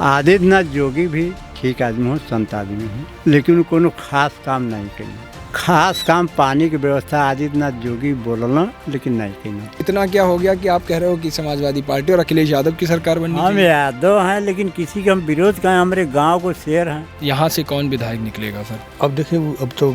आदित्यनाथ जोगी भी ठीक आदमी हो, संत आदमी हो, लेकिन कोनो खास काम नहीं करें। खास काम पानी की व्यवस्था आदित्यनाथ जोगी बोलना, लेकिन नहीं करना। इतना क्या हो गया कि आप कह रहे हो कि समाजवादी पार्टी और अखिलेश यादव की सरकार बननी हम चाहिए? यादव हैं, लेकिन किसी का हम विरोध करें, हमारे गांव को शेर हैं। यहाँ से कौन विधायक निकलेगा सर? अब देखिए, अब तो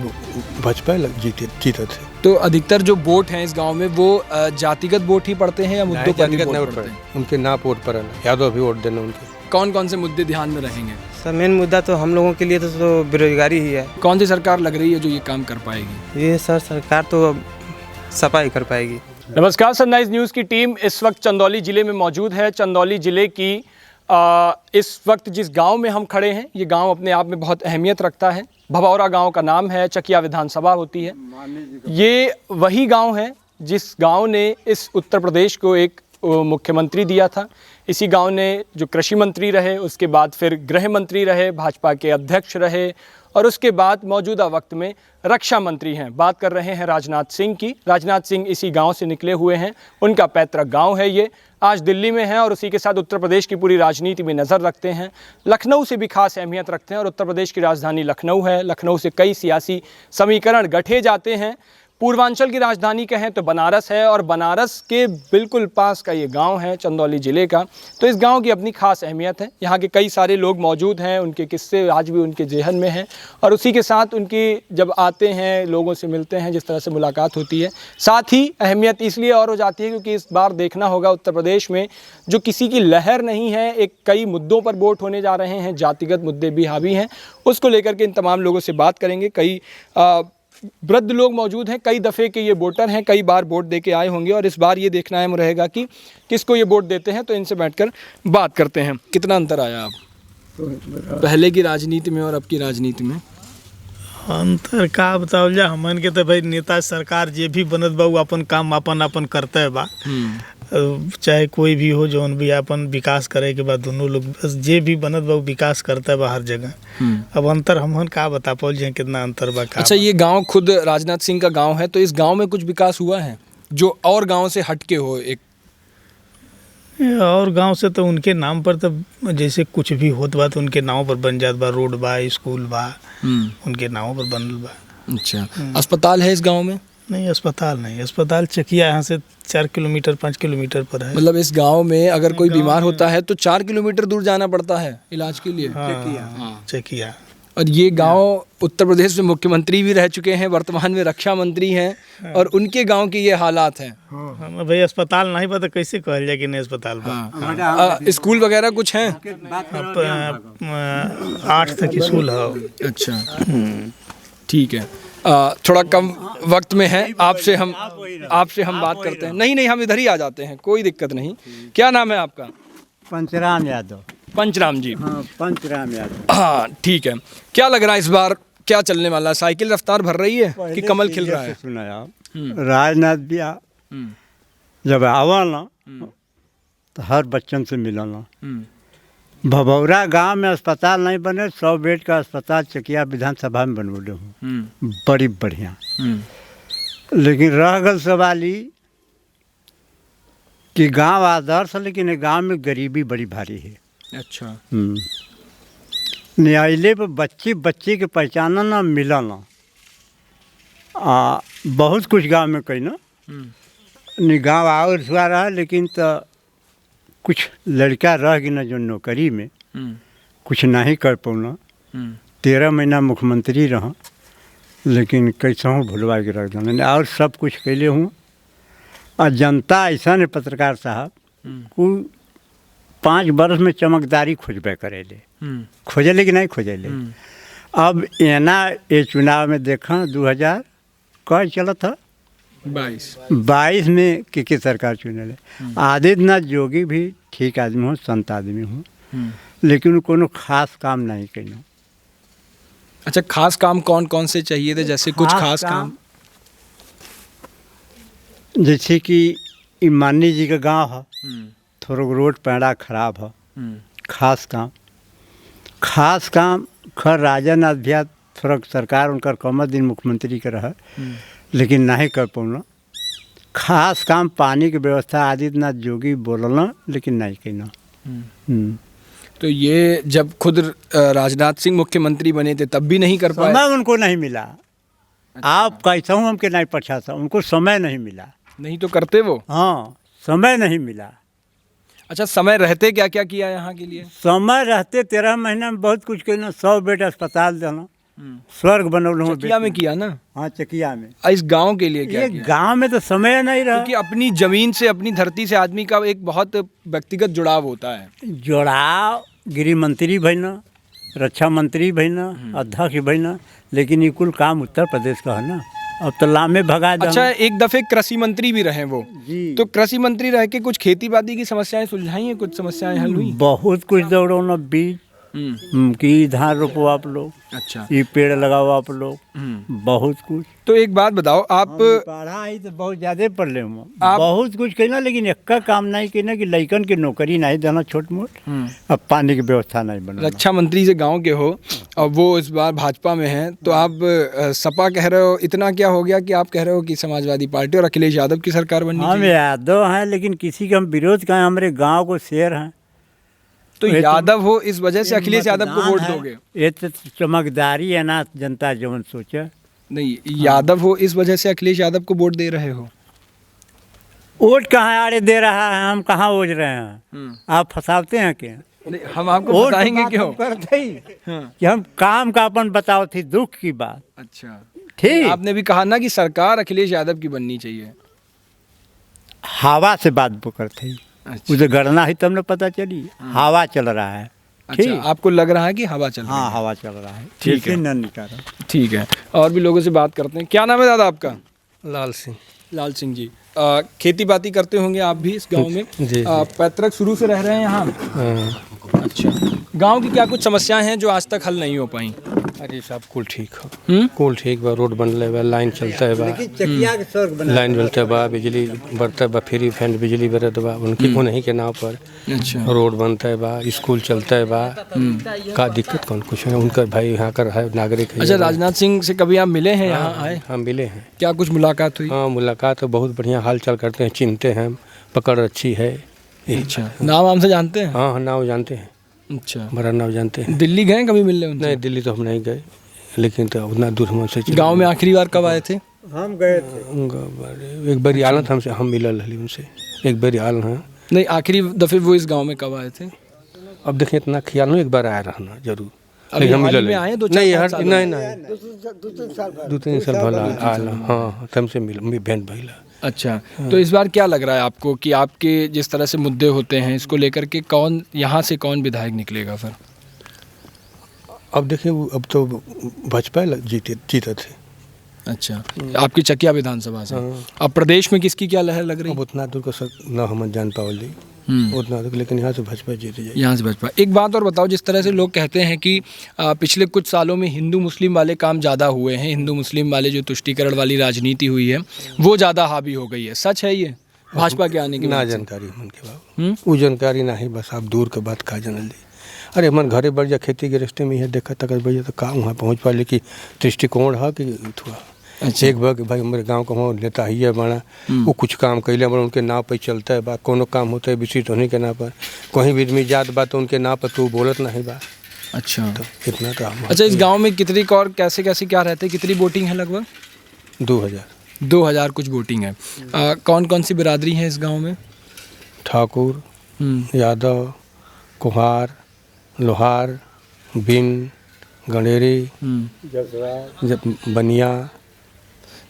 भाजपा जीते थे। तो अधिकतर जो वोट हैं इस गांव में वो जातिगत वोट ही पड़ते हैं या मुद्दों पर भी वोट पड़ते हैं? उनके ना वोट पर यादव भी वोट देना उनके। कौन कौन से मुद्दे ध्यान में रहेंगे? सर मेन मुद्दा तो हम लोगों के लिए तो बेरोजगारी ही है। कौन सी सरकार लग रही है जो ये काम कर पाएगी? ये सर सरकार तो सफाई कर पाएगी। नमस्कार, सनराइज न्यूज़ की टीम इस वक्त चंदौली ज़िले में मौजूद है। चंदौली ज़िले की इस वक्त जिस गांव में हम खड़े हैं, ये गांव अपने आप में बहुत अहमियत रखता है। भभौरा गांव का नाम है, चकिया विधानसभा होती है। ये वही गांव है जिस गांव ने इस उत्तर प्रदेश को एक मुख्यमंत्री दिया था। इसी गांव ने जो कृषि मंत्री रहे, उसके बाद फिर गृह मंत्री रहे, भाजपा के अध्यक्ष रहे और उसके बाद मौजूदा वक्त में रक्षा मंत्री हैं। बात कर रहे हैं राजनाथ सिंह की। राजनाथ सिंह इसी गांव से निकले हुए हैं, उनका पैतृक गांव है ये। आज दिल्ली में हैं और उसी के साथ उत्तर प्रदेश की पूरी राजनीति में नज़र रखते हैं। लखनऊ से भी खास अहमियत रखते हैं और उत्तर प्रदेश की राजधानी लखनऊ है। लखनऊ से कई सियासी समीकरण गढ़े जाते हैं। पूर्वांचल की राजधानी कहें तो बनारस है और बनारस के बिल्कुल पास का ये गांव है चंदौली ज़िले का। तो इस गांव की अपनी खास अहमियत है। यहाँ के कई सारे लोग मौजूद हैं, उनके किस्से आज भी उनके जेहन में हैं और उसी के साथ उनकी जब आते हैं, लोगों से मिलते हैं, जिस तरह से मुलाकात होती है, साथ ही अहमियत इसलिए और हो जाती है क्योंकि इस बार देखना होगा उत्तर प्रदेश में जो किसी की लहर नहीं है, एक कई मुद्दों पर वोट होने जा रहे हैं, जातिगत मुद्दे भी हावी हैं। उसको लेकर के इन तमाम लोगों से बात करेंगे। कई वृद्ध लोग मौजूद हैं, कई दफ़े के ये वोटर हैं, कई बार वोट दे के आए होंगे और इस बार ये देखना अहम रहेगा कि किसको ये वोट देते हैं। तो इनसे बैठकर बात करते हैं। कितना अंतर आया आप पहले की राजनीति में और अब की राजनीति में? अंतर का बताओ जा, हमन के तो भाई नेता सरकार जे भी बनत बा अपन काम अपन करते बा। चाहे कोई भी हो, जो भी अपन विकास करे के बाद दोनों लोग जे भी बनत बा विकास करता बा हर जगह। अब अंतर हमन का बता पाओ जे कितना अंतर बा। अच्छा, ये गांव खुद राजनाथ सिंह का गांव है, तो इस गांव में कुछ विकास हुआ है जो और गांव से हटके हो? एक और गांव से तो उनके नाम पर तो जैसे कुछ भी होत बा तो उनके नाम पर बन जात बा। रोड बा, स्कूल बा, उनके नाम पर बनल बा। अच्छा, अस्पताल है इस गांव में? नहीं, अस्पताल नहीं। अस्पताल चकिया यहाँ से 4 किलोमीटर 5 किलोमीटर पर है। मतलब इस गांव में अगर कोई बीमार होता है तो 4 किलोमीटर दूर जाना पड़ता है इलाज के लिए? चकिया। और ये गांव उत्तर प्रदेश में मुख्यमंत्री भी रह चुके हैं, वर्तमान में रक्षा मंत्री हैं और उनके गांव के ये हालात हैं। भाई अस्पताल नहीं पता कैसे कहल जाए कि नहीं अस्पताल। स्कूल वगैरह कुछ हैं? 8 तक स्कूल है। अच्छा, ठीक है। थोड़ा कम वक्त में है, आपसे हम बात करते हैं। नहीं, हम इधर ही आ जाते हैं, कोई दिक्कत नहीं। क्या नाम है आपका? पंचराम यादव। पंचराम जी। हाँ, पंचराम यादव। हाँ, ठीक है। क्या लग रहा है इस बार क्या चलने वाला है? साइकिल रफ्तार भर रही है कि कमल खिल रहा है? सुना आप, राजनाथ भी जब आवा ना तो हर बच्चन से मिलना। भभौरा गांव में अस्पताल नहीं बने, 100 बेड का अस्पताल चकिया विधानसभा में बनवले हूँ, बड़ी बढ़िया। लेकिन रह गल सवाल कि गांव आदर्श, लेकिन गांव में गरीबी बड़ी भारी है। अच्छा। न्यायालय पर बच्चे के पहचाना ना मिलना। बहुत कुछ गांव में कही ना गाँव आओ रुआ रहा, लेकिन तो कुछ लड़का रह गई ना जो नौकरी में कुछ नहीं कर पौना। 13 महीना मुख्यमंत्री रहा, लेकिन कैसा हूँ भुलवा के रख देना और सब कुछ कैले हूँ। और जनता ऐसा ने पत्रकार साहब को 5 वर्ष में चमकदारी खोजबे करेले, खोजले कि नहीं खोजले। अब एना ये चुनाव में देखा 2000 कब चला था 22 में कि सरकार चुने। आदित्यनाथ जोगी भी ठीक आदमी हो, संत आदमी हो, लेकिन कोनो खास काम नहीं करना। अच्छा, खास काम कौन कौन से चाहिए थे? जैसे कुछ खास काम जैसे कि मानी जी का गांव है, थोड़ा रोड पैड़ा खराब है। खास काम खर राजनाथ भी थोड़ा सरकार उनका कम दिन मुख्यमंत्री का रहा, लेकिन नहीं कर पाना। खास काम पानी की व्यवस्था आदित्यनाथ जोगी बोलना, लेकिन नहीं करना। तो ये जब खुद राजनाथ सिंह मुख्यमंत्री बने थे तब भी नहीं कर पाए? समय उनको नहीं मिला। आप कैसा हूँ हमके नहीं पछाता, उनको समय नहीं मिला। नहीं तो करते वो? हाँ, समय नहीं मिला। अच्छा, समय रहते क्या क्या किया यहाँ के लिए? समय रहते 13 महीना में बहुत कुछ कहना। 100 बेड अस्पताल देना, स्वर्ग बनौल हूँ। चकिया में किया ना? हाँ, चकिया में। इस गांव के लिए क्या ये किया? गांव में तो समय नहीं रहा। क्योंकि अपनी जमीन से, अपनी धरती से आदमी का एक बहुत व्यक्तिगत जुड़ाव होता है। जोड़ाव गृह मंत्री भैना, रक्षा मंत्री भैना, अध्यक्ष भैना, लेकिन ये कुल काम उत्तर प्रदेश का है ना। अब तो लामे भगा देना। अच्छा, एक दफे कृषि मंत्री भी रहे वो जी। तो कृषि मंत्री रह के कुछ खेती बाड़ी की समस्याएं सुलझाई हैं? कुछ समस्याएं हल हुई? बहुत कुछ दौड़ो ना, बीज कि धान रोपो आप लोग, अच्छा, ये पेड़ लगाओ आप लोग, बहुत कुछ। तो एक बात बताओ आप, पढ़ाई तो बहुत ज्यादा पढ़ ले बहुत कुछ कहना, लेकिन एक काम नहीं कहना कि लड़कन के नौकरी नहीं देना छोट मोट, अब पानी की व्यवस्था नहीं बना। रक्षा मंत्री से गांव के हो और वो इस बार भाजपा में हैं, तो आप सपा कह रहे हो, इतना क्या हो गया कि आप कह रहे हो कि समाजवादी पार्टी और अखिलेश यादव की सरकार बननी हम चाहिए? यादव हैं, लेकिन किसी का हम विरोध करें, हमारे गाँव को शेर हैं। तो यादव हो इस वजह से अखिलेश यादव को वोट दोगे? ये तो चमकदारी है ना, जनता जवन सोचे। नहीं, यादव हो इस वजह से अखिलेश यादव को वोट दे रहे हो? वोट कहाँ आड़े दे रहा है, हम कहाँ ओझ रहे हैं? आप फंसाते हैं क्या? नहीं, हम आपको बताएंगे क्यों करते ही कि हम काम का अपन बताओ थी, दुख की बात। अच्छा, ठीक, आपने भी कहा ना कि सरकार अखिलेश यादव की बननी चाहिए। हवा से बात वो करते ही, अच्छा, उसे गणना ही तब न पता चली। हवा चल रहा है। अच्छा, आपको लग रहा है कि हवा चल रही है? हाँ, हवा चल रहा है। ठीक है। न निकाला। ठीक है, और भी लोगों से बात करते हैं। क्या नाम है दादा आपका? लाल सिंह। लाल सिंह जी, खेती बाती करते होंगे आप भी इस गांव में? जी। पैतृक शुरू से रह रहे हैं यहाँ? अच्छा, गांव की क्या कुछ समस्याएं हैं जो आज तक हल नहीं हो पाई? अरे सब कुल ठीक हो, कुल ठीक बा, रोड बनले बा, लाइन चलता है बा, चकिया के स्वर्ग बना। लाइन चलता बा, बिजली बढ़ता बा, फ्री फंड बिजली बरत बा, उनके उन्हीं के नाव पर अच्छा, रोड बनता है बा, स्कूल चलता है बा। का दिक्कत कौन कुछ है, उनका भाई यहाँ कर है, नागरिक है। अच्छा, राजनाथ सिंह से कभी आप मिले हैं, यहाँ आए? हम मिले हैं। क्या कुछ मुलाकात हुई? हाँ, मुलाकात तो बहुत बढ़िया, हाल चाल करते हैं, चिनते हैं, पकड़ अच्छी है। अच्छा, नाम हमसे जानते हैं? हाँ, नाव जानते हैं, अच्छा, बड़ा नाव जानते हैं। दिल्ली गए कभी मिलने उनसे? नहीं, दिल्ली तो हम नहीं गए, लेकिन तो उतना दूर हम उनसे गांव में आखिरी बार कब आए थे? हम गए थे एक बार आलन हमसे, हम मिलल रही उनसे एक बार आलन। हाँ, नहीं, आखिरी दफे वो इस गांव में कब आए थे? अब देखिए इतना ख्याल नहीं, एक बार आया रहना जरूर, अभी लेकिन हम हाल ही मिलल में नहीं। आए, 2-4 नहीं पाँच यार, साल नहीं नहीं, 2-3 साल भला आला। हाँ, हमसे मिल भेंट भइला। अच्छा, तो इस बार क्या लग रहा है आपको कि आपके जिस तरह से मुद्दे होते हैं इसको लेकर के कौन यहाँ से कौन विधायक निकलेगा फिर? अब देखिए, अब तो भाजपा जीते थे। अच्छा, आपकी चकिया विधानसभा से। अब प्रदेश में किसकी क्या लहर लग रही अब है? उतना दूर को सर ना हम जान पाओ उतना दूर, लेकिन यहाँ से भाजपा जीते जाए। यहाँ से भाजपा। एक बात और बताओ, जिस तरह से लोग कहते हैं कि पिछले कुछ सालों में हिंदू मुस्लिम वाले काम ज़्यादा हुए हैं, हिंदू मुस्लिम वाले जो तुष्टीकरण वाली राजनीति हुई है वो ज़्यादा हावी हो गई है, सच है ये भाजपा के आने के ना बाद से? जानकारी मन के बाबू, वो जानकारी ना ही, बस आप दूर के बात का जानल दी। अरे हमारे घरे बढ़ जा, खेती गृहस्थी में है, देखा तक बढ़ जा तो का वहाँ पहुँच पा, लेकिन दृष्टिकोण है कि थोड़ा। अच्छा। एक बार भाई हमारे गांव का वहाँ नेता ही है बड़ा, वो कुछ काम कैले बड़ा, उनके नाव पर चलता है बा, कोनो काम होता है विशिष्ट होने के नाव पर, कहीं भी आदमी जात बा तो उनके नाव पर तू बोलत नहीं बा। अच्छा, तो इतना तो हम। अच्छा, इस गांव में कितनी और कैसे कैसे क्या रहते हैं, कितनी वोटिंग है? लगभग 2000 कुछ वोटिंग है। कौन कौन सी बिरादरी है इस गांव में? ठाकुर, यादव, कुम्हार, लोहार, बिन, गणेरी, बनिया।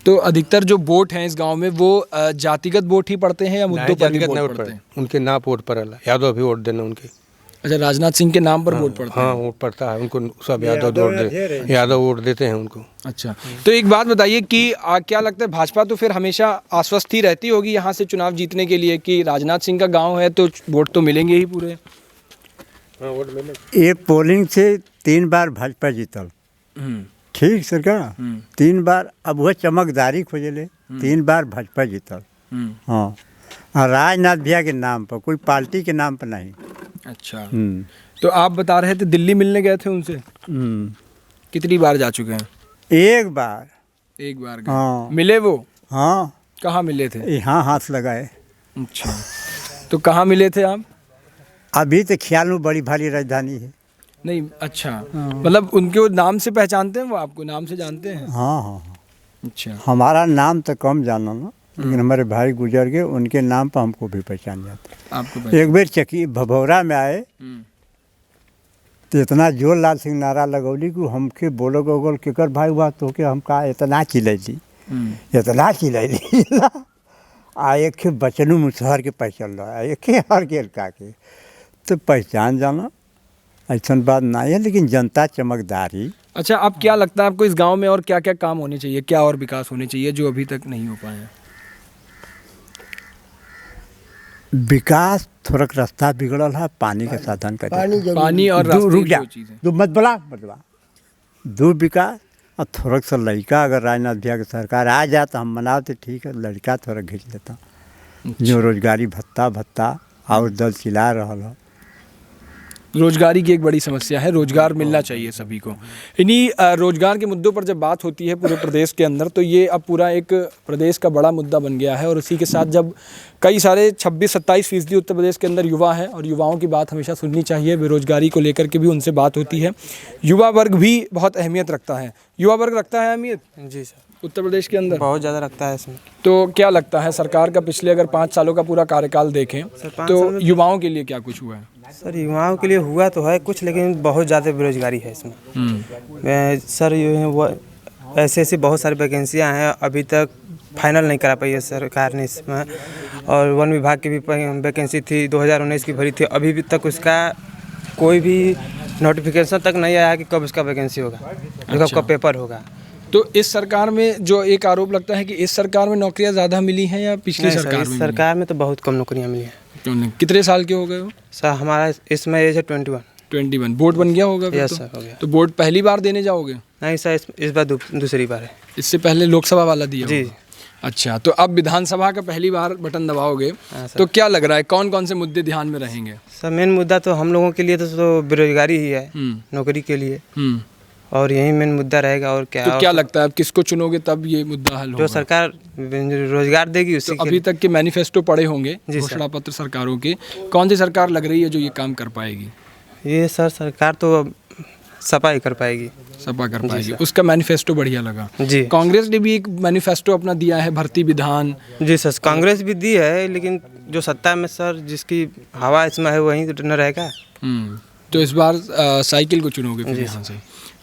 तो अधिकतर जो वोट हैं इस गांव में वो जातिगत वोट ही पड़ते हैं या मुद्दों पर भी वोट पड़ते हैं? उनके नाम वोट पड़ेला, यादव भी वोट देना उनके। अच्छा, राजनाथ सिंह के नाम पर वोट पड़ता है? हाँ, वोट पड़ता है उनको, सब यादव वोट दे, यादव वोट देते हैं उनको। अच्छा, तो एक बात बताइए कि क्या लगता है, भाजपा तो फिर हमेशा आश्वस्त ही रहती होगी यहाँ से चुनाव जीतने के लिए कि राजनाथ सिंह का गाँव है तो वोट तो मिलेंगे ही पूरे? हाँ, वोट मिले। ये पोलिंग से 3 बार भाजपा जीतल। ठीक सरकार, 3 बार। अब वह चमकदारी खोजले, 3 बार भाजपा जीतल। हाँ, और राजनाथ भैया के नाम पर, कोई पार्टी के नाम पर नहीं। अच्छा, तो आप बता रहे थे दिल्ली मिलने गए थे उनसे, कितनी बार जा चुके हैं? एक बार गए। हाँ। मिले वो? हाँ, कहाँ मिले थे? यहाँ हाथ लगाए। अच्छा, तो कहाँ मिले थे आप? अभी तो ख्याल में बड़ी भारी राजधानी है। नहीं, अच्छा, मतलब उनके नाम से पहचानते हैं, वो आपको नाम से जानते हैं? हाँ हाँ हाँ, अच्छा, हमारा नाम तो कम जाना ना, लेकिन हमारे भाई गुजर गए, उनके नाम पर हमको भी पहचान जाते। आपको एक बार चकी भभौरा में आए तो इतना जोर लाल सिंह नारा लगौली कि हमके बोलो गोगल केकर भाई हुआ तो के हम कहा इतना चिलैली इतना चिलैली आ एक बचनू मुसहर के पहचान रहा है, एक हर गेल का के तो पहचान जाना ऐसा बात नहीं है, लेकिन जनता चमकदारी। अच्छा, अब क्या लगता है आपको इस गांव में और क्या क्या काम होने चाहिए, क्या और विकास होने चाहिए जो अभी तक नहीं हो पाए हैं? विकास थोड़ा रास्ता बिगड़ल है, पानी के साधन का पानी और रास्ते रुक जा, दो चीजें। दो मत बला दो विकास और थोड़ा सा लड़का अगर राजनाथ भैया की सरकार आ जाए तो हम मनाओ तो ठीक है, लड़का थोड़ा खींच लेता जो रोजगारी भत्ता और दल चिल्ला रहा है। रोजगारी की एक बड़ी समस्या है, रोजगार मिलना चाहिए सभी को। इन्हीं रोजगार के मुद्दों पर जब बात होती है पूरे प्रदेश के अंदर, तो ये अब पूरा एक प्रदेश का बड़ा मुद्दा बन गया है। और उसी के साथ जब कई सारे 26-27% उत्तर प्रदेश के अंदर युवा हैं और युवाओं की बात हमेशा सुननी चाहिए, बेरोजगारी को लेकर के भी उनसे बात होती है। युवा वर्ग भी बहुत अहमियत रखता है। युवा वर्ग रखता है अहमियत? जी सर, उत्तर प्रदेश के अंदर बहुत ज़्यादा रखता है इसमें। तो क्या लगता है सरकार का पिछले अगर 5 सालों का पूरा कार्यकाल देखें तो युवाओं के लिए क्या कुछ हुआ है? सर, युवाओं के लिए हुआ तो है कुछ, लेकिन बहुत ज़्यादा बेरोजगारी है इसमें। सर, ऐसे बहुत सारी वैकेंसियाँ हैं, अभी तक फाइनल नहीं करा पाई है सरकार ने इसमें। और वन विभाग की भी वैकेंसी थी, 2019 की भरी थी, अभी भी तक उसका कोई भी नोटिफिकेशन तक नहीं आया कि कब उसका वैकेंसी होगा, कब पेपर होगा। तो इस सरकार में जो एक आरोप लगता है कि इस सरकार में नौकरियां ज़्यादा मिली हैं या पिछली सरकार में? इस सरकार में तो बहुत कम नौकरियाँ मिली हैं। कितने साल के हो गए हो? सर, हमारा इसमें एज है 21। बोर्ड बन गया होगा फिर? यस तो? सर, हो गया। तो बोर्ड पहली बार देने जाओगे? नहीं सर, इस बार दूसरी बार है। इससे पहले लोकसभा वाला दिया जी। होगा। अच्छा, तो अब विधानसभा का पहली बार बटन दबाओगे, तो क्या लग रहा है कौन कौन से मुद्दे ध्यान में रहेंगे? सर, मेन मुद्दा तो हम लोगों के लिए तो बेरोजगारी ही है, नौकरी के लिए, और यही मेन मुद्दा रहेगा। और क्या? तो क्या लगता है अब किसको चुनोगे तब ये मुद्दा हल होगा? जो सरकार रोजगार देगी उसी तो अभी तक के मैनिफेस्टो पढ़े होंगे, जी सर। घोषणा पत्र सरकारों के, कौन सी सरकार लग रही है जो ये काम कर पाएगी? ये सर, सरकार तो सपा ही कर पाएगी। सपा कर पाएगी, उसका मैनिफेस्टो बढ़िया लगा। जी। कांग्रेस ने भी एक मैनिफेस्टो अपना दिया है, भर्ती विधान। जी सर, कांग्रेस भी दी है, लेकिन जो सत्ता में सर जिसकी हवा इसमें है वहीं तो न रहेगा। तो इस बार साइकिल को चुनोगे फिर यहाँ से?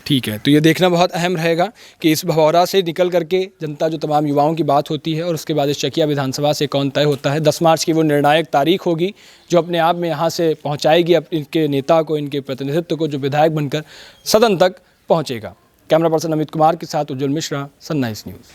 ठीक है, तो ये देखना बहुत अहम रहेगा कि इस भभौरा से निकल करके जनता जो तमाम युवाओं की बात होती है और उसके बाद इस चकिया विधानसभा से कौन तय होता है। 10 मार्च की वो निर्णायक तारीख होगी जो अपने आप में यहाँ से पहुँचाएगी इनके नेता को, इनके प्रतिनिधित्व को, जो विधायक बनकर सदन तक पहुँचेगा। कैमरा पर्सन अमित कुमार के साथ उज्जवल मिश्रा, सनराइज न्यूज़।